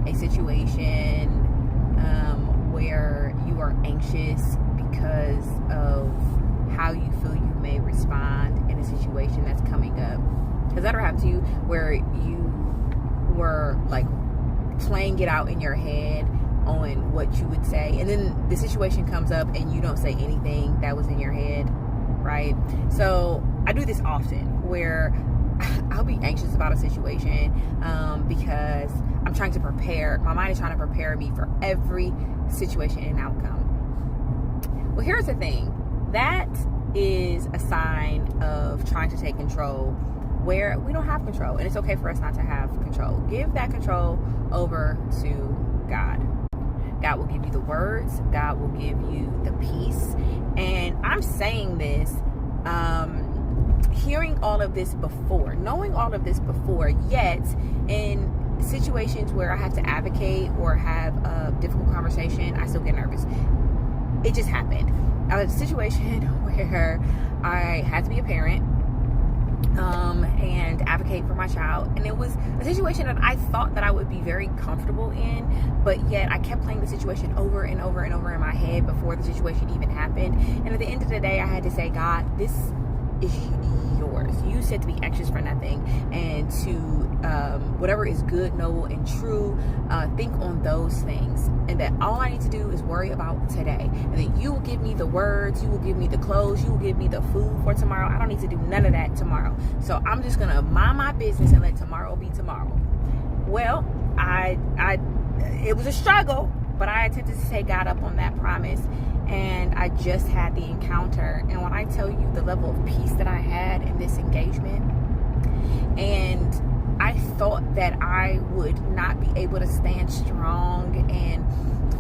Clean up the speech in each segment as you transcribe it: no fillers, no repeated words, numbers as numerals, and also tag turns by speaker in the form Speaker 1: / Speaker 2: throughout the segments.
Speaker 1: a situation where you are anxious because of how you feel you may respond in a situation that's coming up. Has that ever happened to you where you were like playing it out in your head on what you would say, and then the situation comes up and you don't say anything that was in your head, right? So I do this often where I'll be anxious about a situation because I'm trying to prepare. My mind is trying to prepare me for every situation and outcome. Well, here's the thing. That is a sign of trying to take control where we don't have control. And it's okay for us not to have control. Give that control over to God. God will give you the words. God will give you the peace. And I'm saying this, hearing all of this before, knowing all of this before, yet in situations where I have to advocate or have a difficult conversation, I still get nervous. It just happened. I was in a situation where I had to be a parent and advocate for my child, and it was a situation that I thought that I would be very comfortable in, but yet I kept playing the situation over and over and over in my head before the situation even happened. And at the end of the day, I had to say, God, this is yours. You said to be anxious for nothing, and to whatever is good, noble, and true, think on those things, and that all I need to do is worry about today, and that you will give me the words, you will give me the clothes, you will give me the food for tomorrow. I don't need to do none of that tomorrow, so I'm just gonna mind my business and let tomorrow be tomorrow. Well, it was a struggle, but I attempted to take God up on that promise, and I just had the encounter. And when I tell you the level of peace that I had in this engagement, and I thought that I would not be able to stand strong and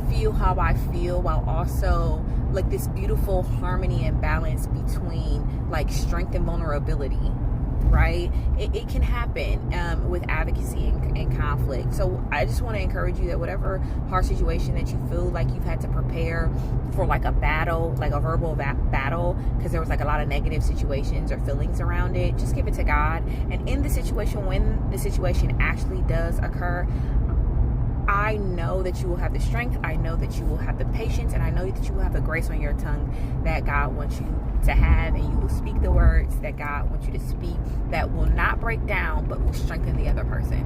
Speaker 1: feel how I feel while also like this beautiful harmony and balance between like strength and vulnerability, right? It can happen with advocacy and conflict. So I just want to encourage you that whatever hard situation that you feel like you've had to prepare for, like a battle, like a verbal battle, because there was like a lot of negative situations or feelings around it, just give it to God. And in the situation, when the situation actually does occur, I know that you will have the strength, I know that you will have the patience, and I know that you will have the grace on your tongue that God wants you to have, and you will speak the words that God wants you to speak that will not break down but will strengthen the other person.